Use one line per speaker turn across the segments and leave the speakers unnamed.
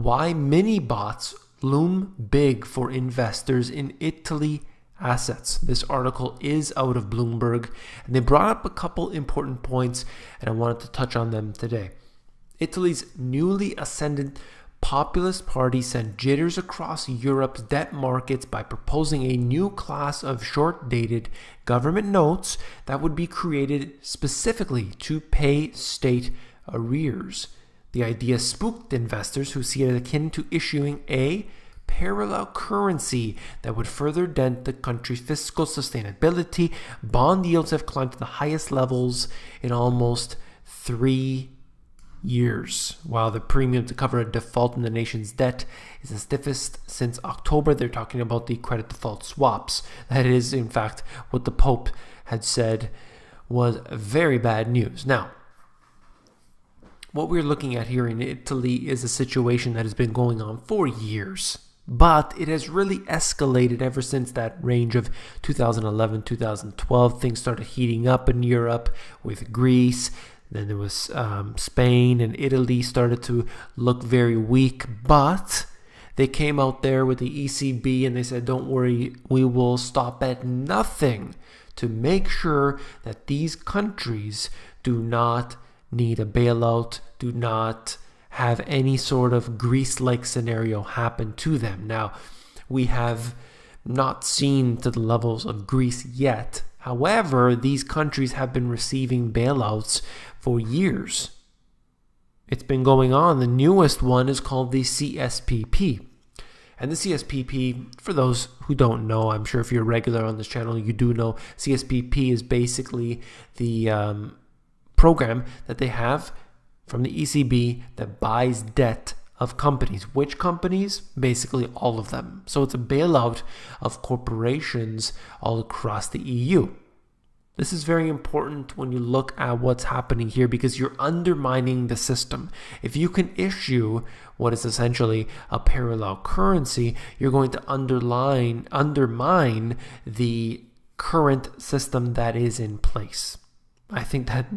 why mini bots loom big for investors in Italy assets. This article is out of Bloomberg, and they brought up a couple important points, and I wanted to touch on them today. Italy's newly ascendant populist party sent jitters across Europe's debt markets by proposing a new class of short-dated government notes that would be created specifically to pay state arrears. The idea spooked investors who see it akin to issuing a parallel currency that would further dent the country's fiscal sustainability. Bond yields have climbed to the highest levels in almost 3 years, while the premium to cover a default in the nation's debt is the stiffest since October. They're talking about the credit default swaps. That is, in fact, what the Pope had said was very bad news. Now, what we're looking at here in Italy is a situation that has been going on for years, but it has really escalated ever since that range of 2011, 2012. Things started heating up in Europe with Greece. Then there was Spain, and Italy started to look very weak, but they came out there with the ECB and they said, don't worry, we will stop at nothing to make sure that these countries do not need a bailout, do not have any sort of Greece-like scenario happen to them. Now, we have not seen to the levels of Greece yet. However, these countries have been receiving bailouts for years. It's been going on. The newest one is called the CSPP. And the CSPP, for those who don't know, I'm sure if you're regular on this channel, you do know, CSPP is basically the program that they have from the ECB that buys debt of companies. Which companies? Basically all of them. So it's a bailout of corporations all across the EU. This is very important when you look at what's happening here, because you're undermining the system. If you can issue what is essentially a parallel currency, you're going to undermine the current system that is in place. I think that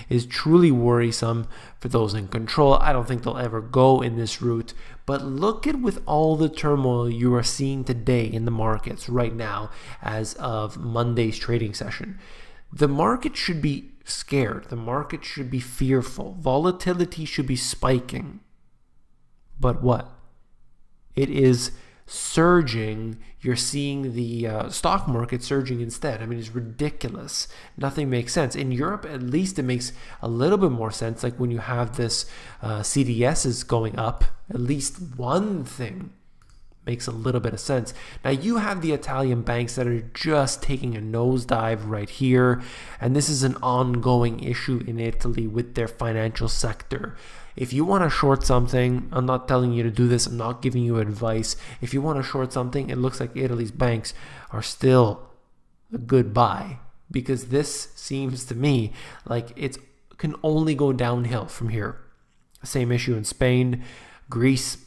is truly worrisome for those in control. I don't think they'll ever go in this route. But look at with all the turmoil you are seeing today in the markets right now as of Monday's trading session. The market should be scared. The market should be fearful. Volatility should be spiking. But what? It is surging. You're seeing the stock market surging instead. I mean, it's ridiculous. Nothing makes sense. In Europe, at least it makes a little bit more sense. Like when you have this CDS is going up, at least one thing makes a little bit of sense. Now you have the Italian banks that are just taking a nosedive right here. And this is an ongoing issue in Italy with their financial sector. If you want to short something, I'm not telling you to do this. I'm not giving you advice. If you want to short something, it looks like Italy's banks are still a good buy, because this seems to me like it can only go downhill from here. Same issue in Spain, Greece.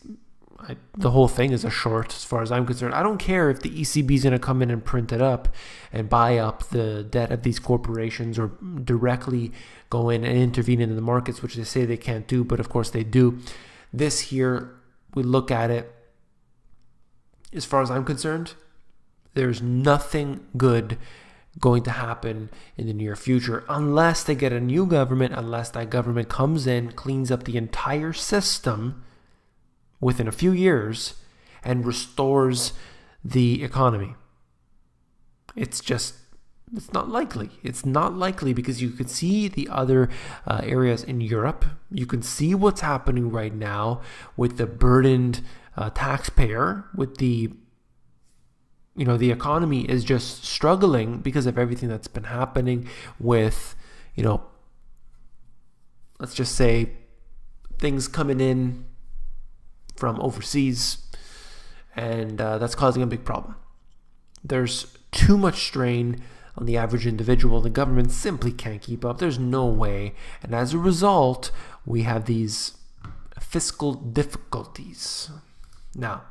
The whole thing is a short as far as I'm concerned. I don't care if the ECB is going to come in and print it up and buy up the debt of these corporations, or directly go in and intervene in the markets, which they say they can't do, but of course they do. This here, we look at it, as far as I'm concerned, there's nothing good going to happen in the near future unless they get a new government, unless that government comes in, cleans up the entire system within a few years and restores the economy. It's not likely. It's not likely, because you can see the other areas in Europe. You can see what's happening right now with the burdened taxpayer, with the economy is just struggling because of everything that's been happening with, let's just say things coming in from overseas, and that's causing a big problem. There's too much strain on the average individual. The government simply can't keep up. There's no way. And as a result, we have these fiscal difficulties. Now,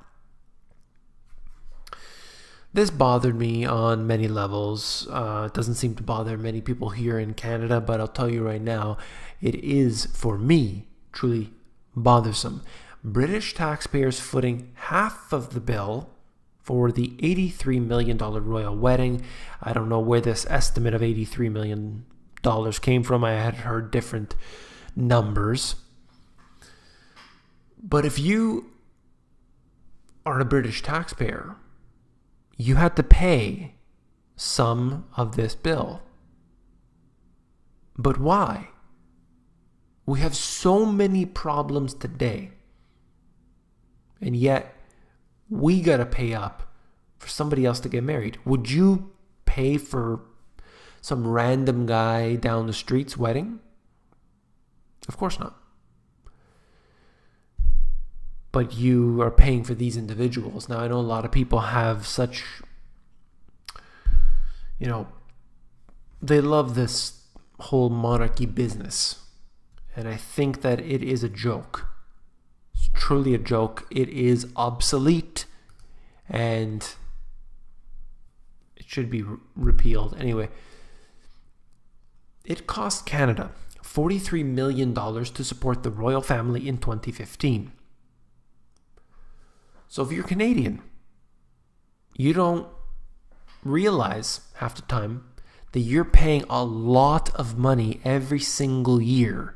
this bothered me on many levels. It doesn't seem to bother many people here in Canada, but I'll tell you right now, it is, for me, truly bothersome. British taxpayers footing half of the bill for the $83 million royal wedding. I don't know where this estimate of $83 million came from. I had heard different numbers. But if you are a British taxpayer, you had to pay some of this bill. But why? We have so many problems today, and yet we gotta pay up for somebody else to get married. Would you pay for some random guy down the street's wedding? Of course not. But you are paying for these individuals. Now, I know a lot of people have such, they love this whole monarchy business. And I think that it is a joke. It's truly a joke. It is obsolete. And it should be repealed. Anyway, it cost Canada $43 million to support the royal family in 2015. So if you're Canadian, you don't realize half the time that you're paying a lot of money every single year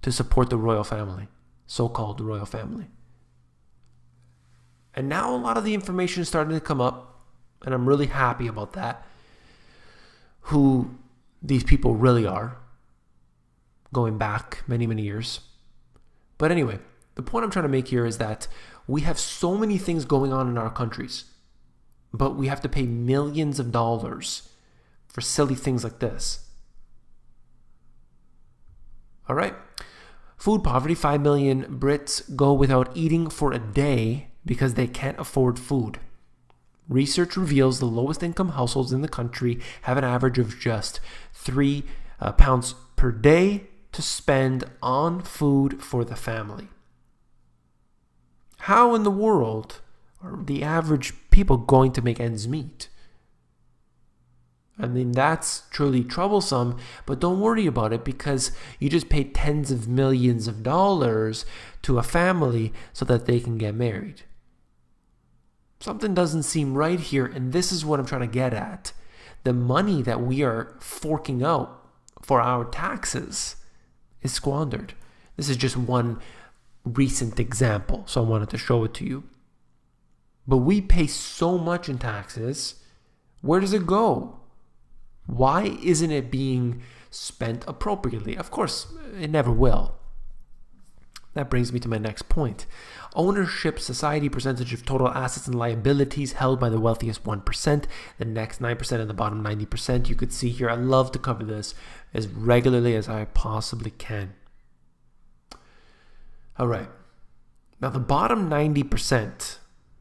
to support the royal family, so-called royal family. And now a lot of the information is starting to come up, and I'm really happy about that, who these people really are, going back many, many years. But anyway, the point I'm trying to make here is that we have so many things going on in our countries, but we have to pay millions of dollars for silly things like this. All right. Food poverty. 5 million Brits go without eating for a day because they can't afford food. Research reveals the lowest income households in the country have an average of just £3 per day to spend on food for the family. How in the world are the average people going to make ends meet? I mean, that's truly troublesome, but don't worry about it because you just paid tens of millions of dollars to a family so that they can get married. Something doesn't seem right here, and this is what I'm trying to get at. The money that we are forking out for our taxes is squandered. This is just one recent example, so I wanted to show it to you. But we pay so much in taxes. Where does it go? Why isn't it being spent appropriately? Of course, it never will. That brings me to my next point. Ownership society percentage of total assets and liabilities held by the wealthiest 1%, the next 9% and the bottom 90%. You could see here, I love to cover this as regularly as I possibly can. All right. Now the bottom 90%,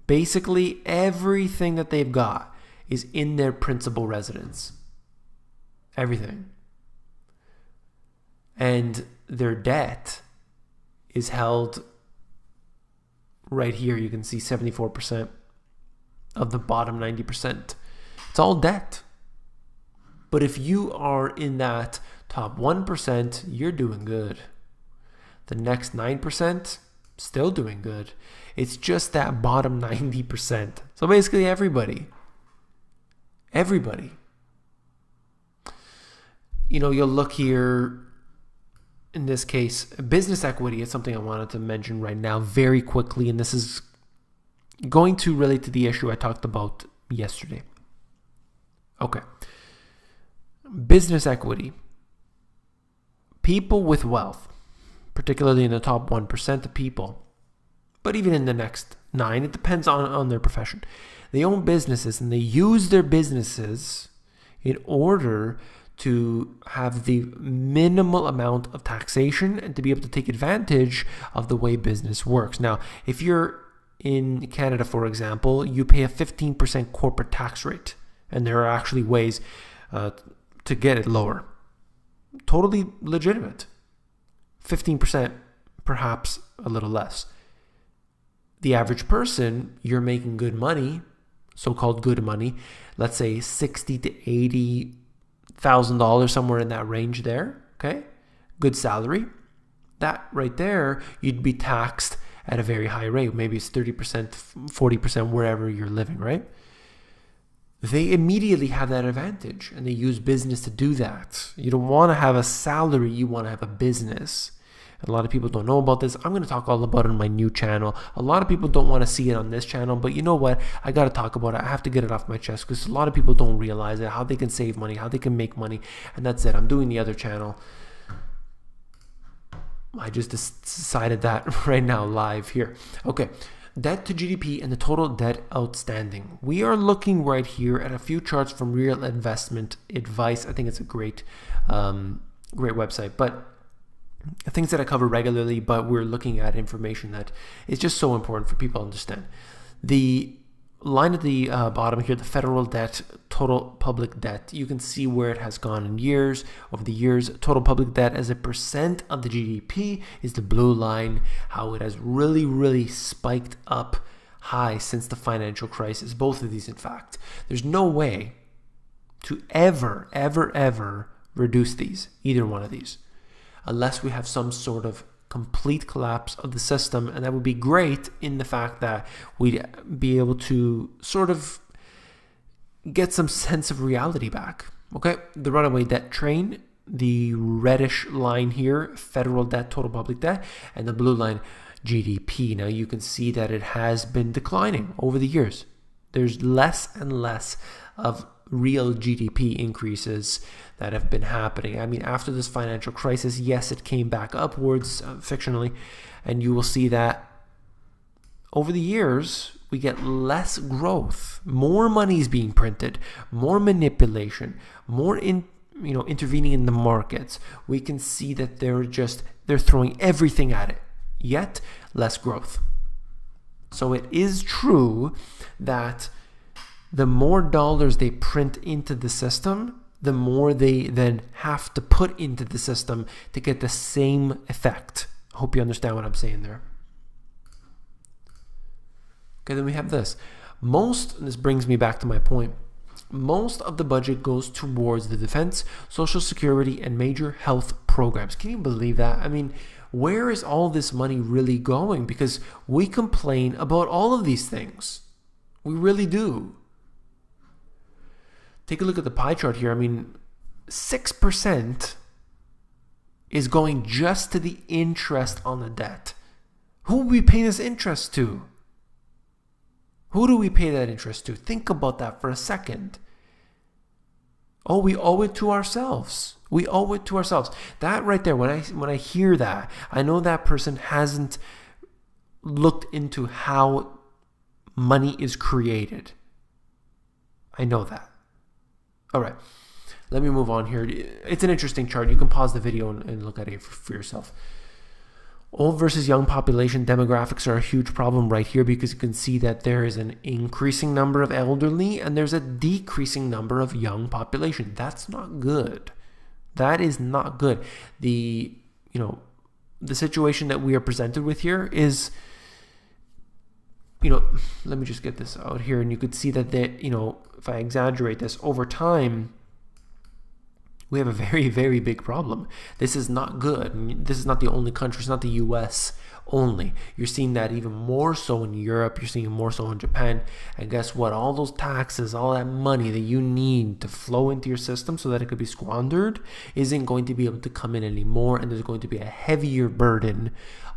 basically everything that they've got is in their principal residence. Everything. And their debt is held right here. You can see 74% of the bottom 90%. It's all debt. But if you are in that top 1%, you're doing good. The next 9%, still doing good. It's just that bottom 90%. So basically everybody. Everybody. You'll look here, in this case, business equity is something I wanted to mention right now very quickly, and this is going to relate to the issue I talked about yesterday. Okay. Business equity. People with wealth, particularly in the top 1% of people, but even in the next 9%, it depends on their profession. They own businesses and they use their businesses in order to have the minimal amount of taxation and to be able to take advantage of the way business works. Now, if you're in Canada, for example, you pay a 15% corporate tax rate, and there are actually ways to get it lower. Totally legitimate. 15%, perhaps a little less. The average person, you're making good money, so-called good money, let's say $60,000 to $80,000, somewhere in that range there, okay? Good salary. That right there, you'd be taxed at a very high rate. Maybe it's 30%, 40% wherever you're living, right? They immediately have that advantage, and they use business to do that. You don't want to have a salary, you want to have a business. A lot of people don't know about this. I'm going to talk all about it on my new channel. A lot of people don't want to see it on this channel, but you know what? I got to talk about it. I have to get it off my chest because a lot of people don't realize it, how they can save money, how they can make money, and that's it. I'm doing the other channel. I just decided that right now live here. Okay. Debt to GDP and the total debt outstanding. We are looking right here at a few charts from Real Investment Advice. I think it's a great website, but things that I cover regularly, but we're looking at information that is just so important for people to understand. The line at the bottom here, the federal debt, total public debt, you can see where it has gone in years. Over the years, total public debt as a percent of the GDP is the blue line, how it has really spiked up high since the financial crisis. Both of these, in fact. There's no way to ever reduce these, either one of these, unless we have some sort of complete collapse of the system, and that would be great in the fact that we'd be able to sort of get some sense of reality back. Okay, the runaway debt train, the reddish line here, federal debt, total public debt, and the blue line, GDP. Now you can see that it has been declining over the years. There's less and less of real GDP increases that have been happening. I mean, after this financial crisis, yes, it came back upwards fictionally, and you will see that over the years we get less growth, more money is being printed, more manipulation, more intervening in the markets. We can see that they're throwing everything at it, yet less growth. So it is true that the more dollars they print into the system, the more they then have to put into the system to get the same effect. I hope you understand what I'm saying there. Okay, then we have this. This brings me back to my point. Most of the budget goes towards the defense, social security, and major health programs. Can you believe that? I mean, where is all this money really going? Because we complain about all of these things. We really do. Take a look at the pie chart here. I mean, 6% is going just to the interest on the debt. Who are we paying this interest to? Who do we pay that interest to? Think about that for a second. Oh, we owe it to ourselves. We owe it to ourselves. That right there, when I hear that, I know that person hasn't looked into how money is created. I know that. All right, let me move on here. It's an interesting chart. You can pause the video and look at it for yourself. Old versus young population demographics are a huge problem right here because you can see that there is an increasing number of elderly and there's a decreasing number of young population. That's not good. That is not good. The situation that we are presented with here is, let me just get this out here, and you could see that if I exaggerate this, over time, we have a very big problem. This is not good. This is not the only country. It's not the US only. You're seeing that even more so in Europe. You're seeing it more so in Japan. And guess what? All those taxes, all that money that you need to flow into your system so that it could be squandered isn't going to be able to come in anymore. And there's going to be a heavier burden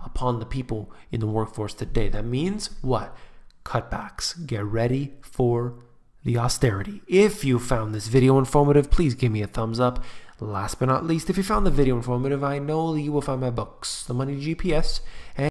upon the people in the workforce today. That means what? Cutbacks. Get ready for the austerity. If you found this video informative, please give me a thumbs up. Last but not least, if you found the video informative, I know you will find my books, The Money GPS, and